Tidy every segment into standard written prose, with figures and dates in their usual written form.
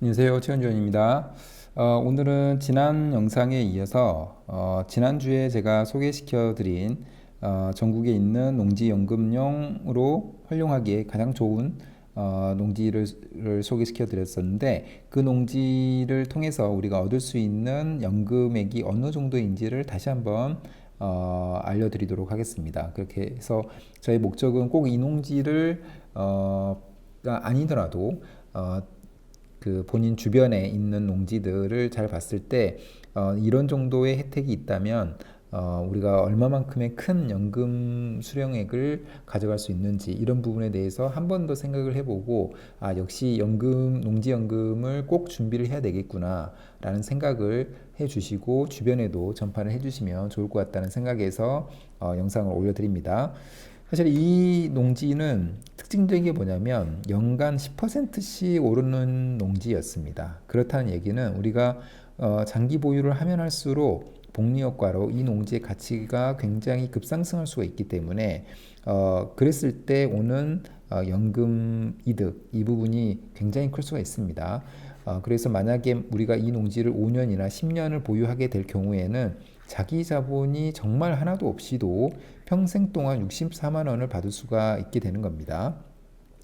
안녕하세요. 최현주원입니다. 오늘은 지난 영상에 이어서 지난주에 제가 소개시켜드린 전국에 있는 농지연금용으로 활용하기에 가장 좋은 농지를 소개시켜드렸었는데 그 농지를 통해서 우리가 얻을 수 있는 연금액이 어느 정도인지를 다시 한번 알려드리도록 하겠습니다. 그렇게 해서 저의 목적은 꼭 이 농지를 가 아니더라도 그 본인 주변에 있는 농지들을 잘 봤을 때 이런 정도의 혜택이 있다면 우리가 얼마만큼의 큰 연금 수령액을 가져갈 수 있는지 이런 부분에 대해서 한 번 더 생각을 해보고 역시 농지연금을 꼭 준비를 해야 되겠구나 라는 생각을 해주시고 주변에도 전파를 해주시면 좋을 것 같다는 생각에서 영상을 올려드립니다. 사실 이 농지는 특징적인 게 뭐냐면 연간 10%씩 오르는 농지였습니다. 그렇다는 얘기는 우리가 장기 보유를 하면 할수록 복리 효과로 이 농지의 가치가 굉장히 급상승할 수가 있기 때문에 그랬을 때 오는 연금 이득 이 부분이 굉장히 클 수가 있습니다. 그래서 만약에 우리가 이 농지를 5년이나 10년을 보유하게 될 경우에는 자기 자본이 정말 하나도 없이도 평생 동안 64만 원을 받을 수가 있게 되는 겁니다.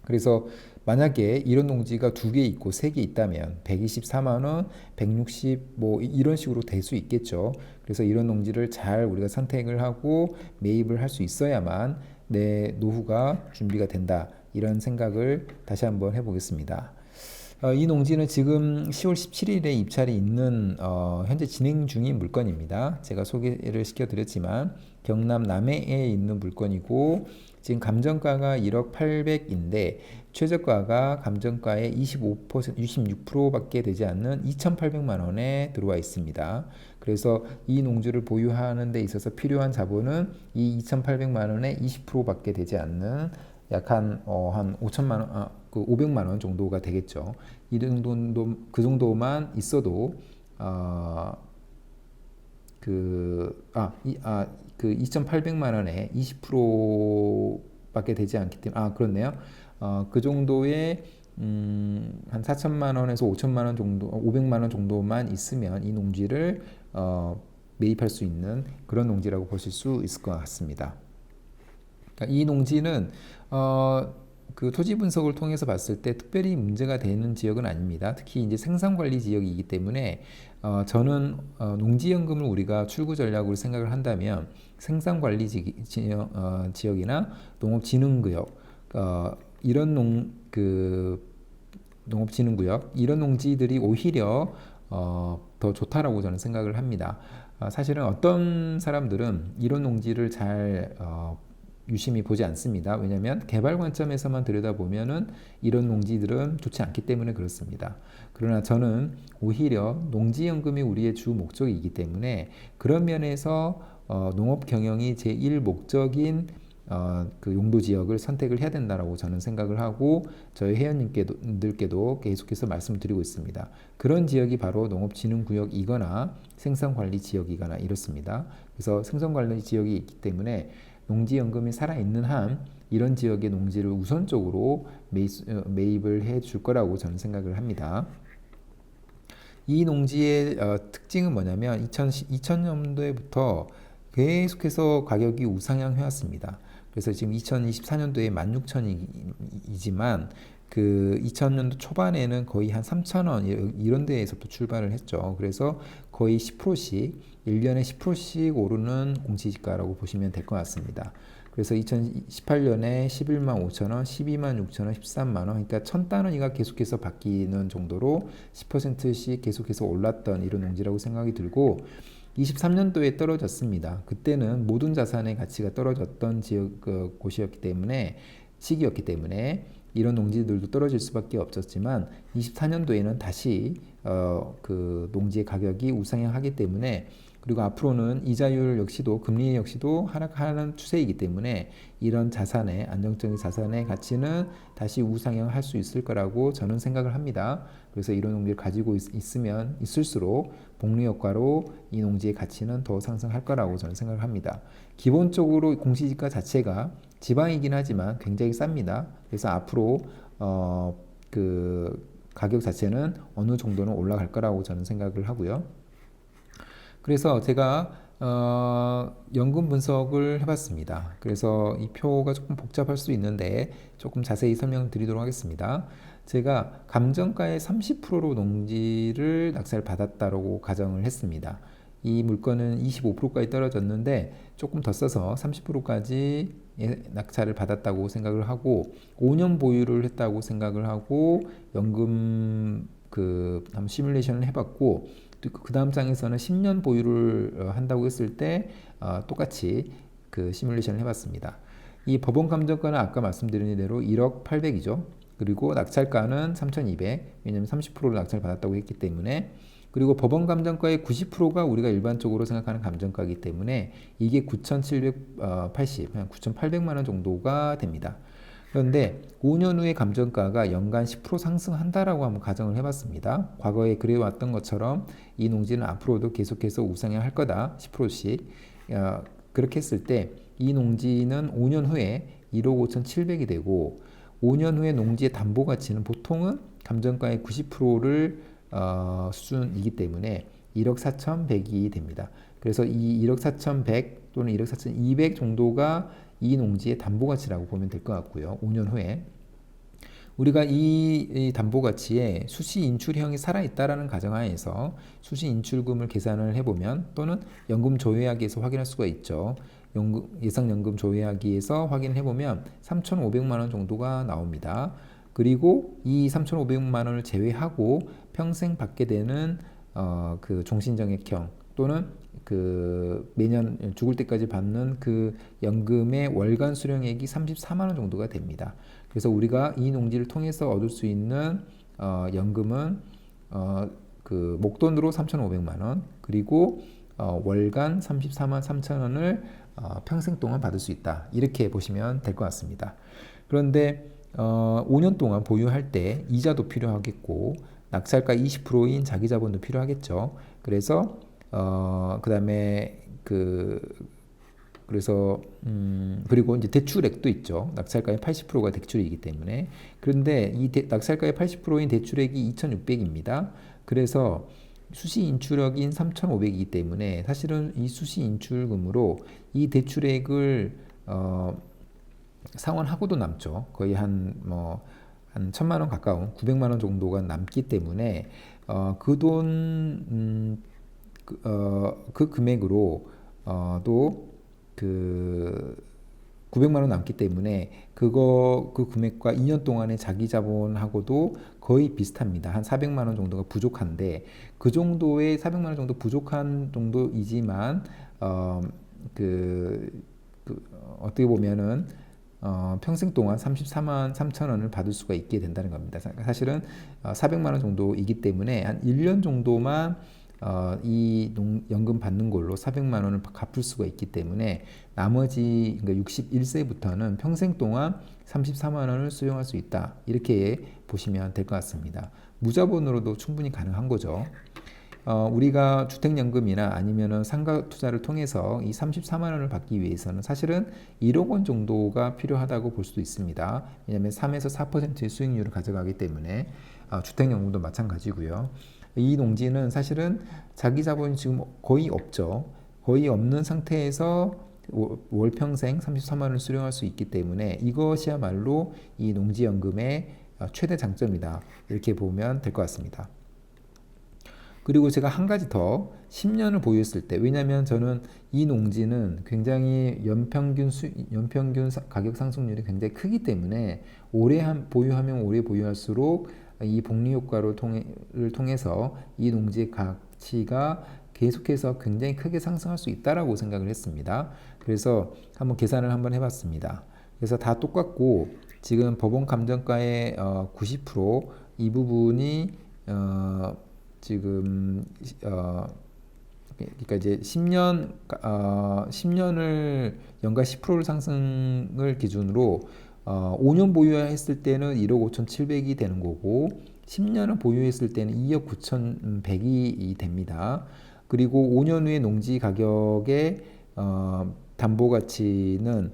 그래서 만약에 이런 농지가 2개 있고 3개 있다면 124만 원, 160 뭐 이런 식으로 될 수 있겠죠. 그래서 이런 농지를 잘 우리가 선택을 하고 매입을 할 수 있어야만 내 노후가 준비가 된다. 이런 생각을 다시 한번 해보겠습니다. 이 농지는 지금 10월 17일에 입찰이 있는 현재 진행 중인 물건입니다. 제가 소개를 시켜드렸지만 경남 남해에 있는 물건이고 지금 감정가가 1억 800인데 최저가가 감정가의 25%, 26%밖에 되지 않는 2,800만 원에 들어와 있습니다. 그래서 이 농지를 보유하는 데 있어서 필요한 자본은 이 2,800만 원의 20%밖에 되지 않는 약 한 5천만 원, 그 500만 원 정도가 되겠죠. 이 정도 그 정도만 있어도 그 2,800만 원에 20%밖에 되지 않기 때문에 그렇네요. 그 정도의 한 4천만 원에서 5천만 원 정도, 500만 원 정도만 있으면 이 농지를 매입할 수 있는 그런 농지라고 보실 수 있을 것 같습니다. 이 농지는 그 토지 분석을 통해서 봤을 때 특별히 문제가 되는 지역은 아닙니다. 특히 이제 생산관리 지역이기 때문에 저는 농지연금을 우리가 출구 전략으로 생각을 한다면 생산관리 지역이나 농업진흥구역 이런 농업진흥구역 이런 농지들이 오히려 더 좋다라고 저는 생각을 합니다. 사실은 어떤 사람들은 이런 농지를 잘 유심히 보지 않습니다. 왜냐하면 개발 관점에서만 들여다보면은 이런 농지들은 좋지 않기 때문에 그렇습니다. 그러나 저는 오히려 농지연금이 우리의 주 목적이기 때문에 그런 면에서 농업 경영이 제1 목적인 그 용도 지역을 선택을 해야 된다라고 저는 생각을 하고 저희 회원님들께도 계속해서 말씀을 드리고 있습니다. 그런 지역이 바로 농업진흥구역이거나 생산관리 지역이거나 이렇습니다. 그래서 생산관리 지역이 있기 때문에 농지연금이 살아있는 한 이런 지역의 농지를 우선적으로 매입을 해 줄 거라고 저는 생각을 합니다. 이 농지의 특징은 뭐냐면 2000년도에부터 계속해서 가격이 우상향 해왔습니다. 그래서 지금 2024년도에 16,000이지만 그 2000년도 초반에는 거의 한 3,000원 이런 데에서부터 출발을 했죠. 그래서 거의 10%씩 1년에 10%씩 오르는 공시지가라고 보시면 될 것 같습니다. 그래서 2018년에 11만 5천 원, 12만 6천 원, 13만 원, 그러니까 1,000단위가 계속해서 바뀌는 정도로 10%씩 계속해서 올랐던 이런 농지라고 생각이 들고 23년도에 떨어졌습니다. 그때는 모든 자산의 가치가 떨어졌던 곳이었기 때문에 시기였기 때문에 이런 농지들도 떨어질 수밖에 없었지만 24년도에는 다시 그 농지의 가격이 우상향하기 때문에 그리고 앞으로는 이자율 역시도 금리 역시도 하락하는 추세이기 때문에 이런 자산의 안정적인 자산의 가치는 다시 우상향할 수 있을 거라고 저는 생각을 합니다. 그래서 이런 농지를 가지고 있으면 있을수록 복리 효과로 이 농지의 가치는 더 상승할 거라고 저는 생각을 합니다. 기본적으로 공시지가 자체가 지방이긴 하지만 굉장히 쌉니다. 그래서 앞으로 그 가격 자체는 어느 정도는 올라갈 거라고 저는 생각을 하고요. 그래서 제가 연금 분석을 해봤습니다. 그래서 이 표가 조금 복잡할 수 있는데 조금 자세히 설명드리도록 하겠습니다. 제가 감정가의 30%로 농지를 낙찰 받았다고 가정을 했습니다. 이 물건은 25%까지 떨어졌는데 조금 더 써서 30%까지 낙찰을 받았다고 생각을 하고 5년 보유를 했다고 생각을 하고 연금 한번 시뮬레이션을 해봤고 그 다음 장에서는 10년 보유를 한다고 했을 때 똑같이 그 시뮬레이션을 해봤습니다. 이 법원 감정가는 아까 말씀드린 대로 1억 800이죠. 그리고 낙찰가는 3,200. 왜냐하면 30%를 낙찰 받았다고 했기 때문에. 그리고 법원 감정가의 90%가 우리가 일반적으로 생각하는 감정가이기 때문에 이게 9,780, 그냥 9,800만 원 정도가 됩니다. 그런데 5년 후에 감정가가 연간 10% 상승한다라고 한번 가정을 해봤습니다. 과거에 그래왔던 것처럼 이 농지는 앞으로도 계속해서 우상향할 거다 10%씩 그렇게 했을 때 이 농지는 5년 후에 1억 5,700이 되고 5년 후에 농지의 담보 가치는 보통은 감정가의 90%를 수준이기 때문에 1억 4,100이 됩니다. 그래서 이 1억 4,100 또는 1억 4,200 정도가 이 농지의 담보 가치라고 보면 될 것 같고요. 5년 후에 우리가 이 담보 가치에 수시 인출형이 살아있다라는 가정하에서 수시 인출금을 계산을 해보면 또는 연금 조회하기에서 확인할 수가 있죠. 예상연금 조회하기에서 확인을 해보면 3,500만 원 정도가 나옵니다. 그리고 이 3,500만 원을 제외하고 평생 받게 되는 그 종신정액형 또는 그 매년 죽을 때까지 받는 그 연금의 월간 수령액이 34만 원 정도가 됩니다. 그래서 우리가 이 농지를 통해서 얻을 수 있는 연금은 그 목돈으로 3,500만 원 그리고 월간 34만 3천 원을 평생 동안 받을 수 있다. 이렇게 보시면 될 것 같습니다. 그런데 5년 동안 보유할 때 이자도 필요하겠고 낙찰가 20%인 자기 자본도 필요하겠죠. 그래서 그 다음에 그래서 그리고 이제 대출액도 있죠. 낙찰가의 80%가 대출이기 때문에. 그런데 이 낙찰가의 80%인 대출액이 2,600입니다. 그래서 수시 인출액인 3,500이기 때문에 사실은 이 수시 인출금으로 이 대출액을 상환하고도 남죠. 거의 한 1,000만 원 가까운 900만 원 정도가 남기 때문에 그 금액으로 또 그 900만 원 남기 때문에 그 금액과 2년 동안의 자기 자본하고도 거의 비슷합니다. 한 400만 원 정도가 부족한데 그 정도의 400만 원 정도 부족한 정도이지만 어떻게 보면은 평생 동안 34만 3천 원을 받을 수가 있게 된다는 겁니다. 사실은 400만 원 정도이기 때문에 한 1년 정도만 이 연금 받는 걸로 400만 원을 갚을 수가 있기 때문에 나머지 그러니까 61세부터는 평생 동안 34만 원을 수령할 수 있다. 이렇게 보시면 될 것 같습니다. 무자본으로도 충분히 가능한 거죠. 우리가 주택연금이나 아니면은 상가 투자를 통해서 이 34만 원을 받기 위해서는 사실은 1억 원 정도가 필요하다고 볼 수도 있습니다. 왜냐하면 3에서 4%의 수익률을 가져가기 때문에 주택연금도 마찬가지고요. 이 농지는 사실은 자기 자본이 지금 거의 없죠. 거의 없는 상태에서 월 평생 34만 원을 수령할 수 있기 때문에 이것이야말로 이 농지연금의 최대 장점이다. 이렇게 보면 될 것 같습니다. 그리고 제가 한 가지 더 10년을 보유했을 때 왜냐하면 저는 이 농지는 굉장히 연평균 가격 상승률이 굉장히 크기 때문에 보유하면 오래 보유할수록 이 복리 효과를 통해서 이 농지의 가치가 계속해서 굉장히 크게 상승할 수 있다라고 생각을 했습니다. 그래서 한번 계산을 한번 해봤습니다. 그래서 다 똑같고 지금 법원 감정가의 90%이 부분이 지금 그러니까 이제 10년을 연간 10%를 상승을 기준으로 5년 보유했을 때는 1억 5,700이 되는 거고 10년을 보유했을 때는 2억 9,100이 됩니다. 그리고 5년 후에 농지 가격의 담보 가치는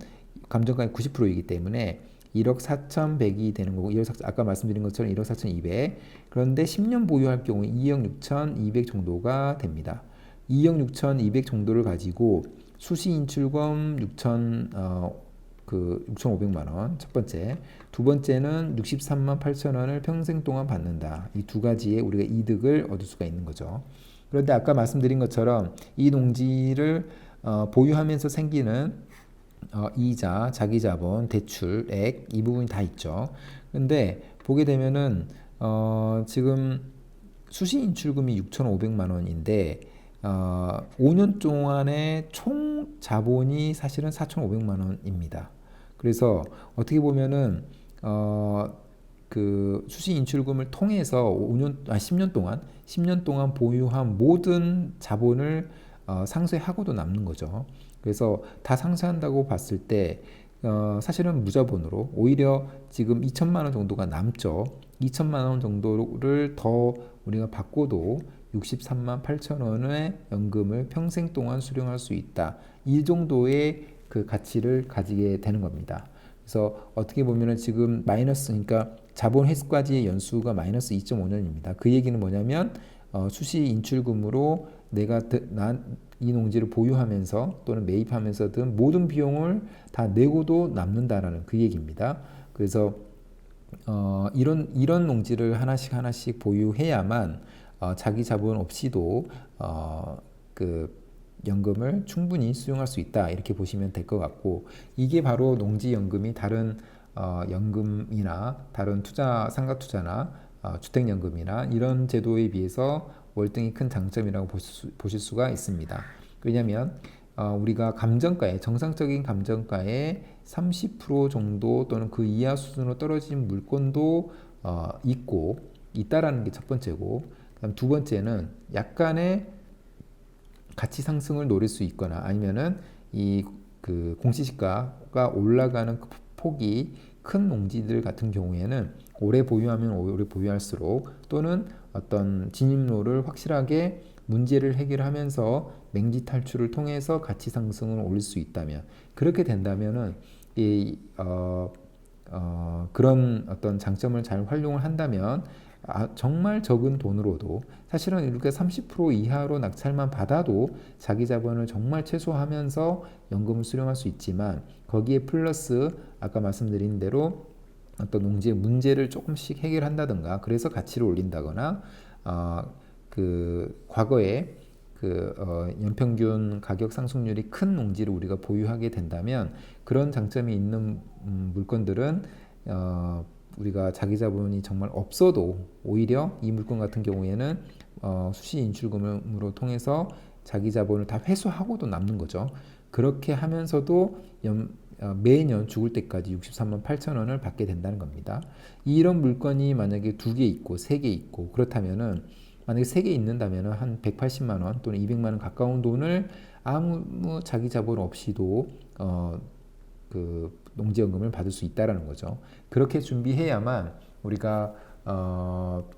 감정가의 90%이기 때문에 1억 4,100이 되는 거고 1억 4, 아까 말씀드린 것처럼 1억 4,200. 그런데 10년 보유할 경우 2억 6,200 정도가 됩니다. 2억 6,200 정도를 가지고 수시 인출금 6,500만 원 첫 번째, 두 번째는 63만 8천 원을 평생 동안 받는다. 이 두 가지의 우리가 이득을 얻을 수가 있는 거죠. 그런데 아까 말씀드린 것처럼 이 농지를 보유하면서 생기는 이자, 자기자본, 대출액 이 부분이 다 있죠. 근데 보게 되면은 지금 수시 인출금이 6,500만 원인데 5년 동안의 총 자본이 사실은 4,500만 원입니다. 그래서 어떻게 보면은 그 수시 인출금을 통해서 10년 동안 보유한 모든 자본을 상쇄하고도 남는 거죠. 그래서 다 상쇄한다고 봤을 때 사실은 무자본으로 오히려 지금 2천만 원 정도가 남죠. 2천만 원 정도를 더 우리가 받고도 63만 8천 원의 연금을 평생 동안 수령할 수 있다. 이 정도의 그 가치를 가지게 되는 겁니다. 그래서 어떻게 보면은 지금 마이너스, 그러니까 자본 회수까지의 연수가 마이너스 2.5년입니다. 그 얘기는 뭐냐면 수시 인출금으로 내가 이 농지를 보유하면서 또는 매입하면서든 모든 비용을 다 내고도 남는다라는 그 얘기입니다. 그래서 이런 농지를 하나씩 보유해야만 자기 자본 없이도 그 연금을 충분히 수용할 수 있다, 이렇게 보시면 될 것 같고, 이게 바로 농지연금이 다른 연금이나 다른 투자, 상가투자나 주택연금이나 이런 제도에 비해서 월등히 큰 장점이라고 보실 수가 있습니다. 왜냐하면 우리가 감정가에, 정상적인 감정가의 30% 정도 또는 그 이하 수준으로 떨어진 물건도 있다라는 게 첫 번째고, 그다음 두 번째는 약간의 가치 상승을 노릴 수 있거나 아니면은 그 공시지가가 올라가는 그 폭이 큰 농지들 같은 경우에는 오래 보유하면 오래 보유할수록, 또는 어떤 진입로를 확실하게 문제를 해결하면서 맹지 탈출을 통해서 가치 상승을 올릴 수 있다면, 그렇게 된다면은 그런 어떤 장점을 잘 활용을 한다면 정말 적은 돈으로도, 사실은 이렇게 30% 이하로 낙찰만 받아도 자기 자본을 정말 최소화하면서 연금을 수령할 수 있지만, 거기에 플러스 아까 말씀드린 대로 어떤 농지의 문제를 조금씩 해결한다든가, 그래서 가치를 올린다거나, 그 과거에 연평균 가격 상승률이 큰 농지를 우리가 보유하게 된다면, 그런 장점이 있는 물건들은 우리가 자기 자본이 정말 없어도 오히려 이 물건 같은 경우에는 수시 인출금으로 통해서 자기 자본을 다 회수하고도 남는 거죠. 그렇게 하면서도 매년 죽을 때까지 63만 8천 원을 받게 된다는 겁니다. 이런 물건이 만약에 2개 있고 3개 있고 그렇다면은, 만약에 3개 있는다면은 한 180만 원 또는 200만 원 가까운 돈을 아무 자기 자본 없이도 그 농지연금을 받을 수 있다라는 거죠. 그렇게 준비해야만 우리가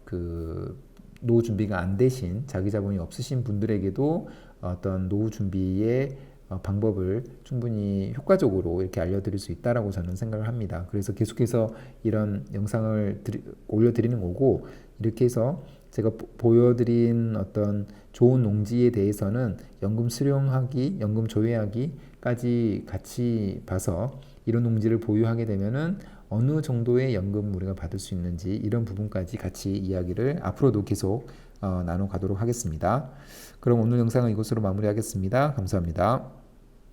그 노후 준비가 안 되신, 자기 자본이 없으신 분들에게도 어떤 노후 준비의 방법을 충분히 효과적으로 이렇게 알려드릴 수 있다라고 저는 생각을 합니다. 그래서 계속해서 이런 영상을 올려드리는 거고, 이렇게 해서 제가 보여드린 어떤 좋은 농지에 대해서는 연금 수령하기, 연금 조회하기까지 같이 봐서 이런 농지를 보유하게 되면은 어느 정도의 연금 우리가 받을 수 있는지, 이런 부분까지 같이 이야기를 앞으로도 계속 나눠가도록 하겠습니다. 그럼 오늘 영상은 이것으로 마무리하겠습니다. 감사합니다.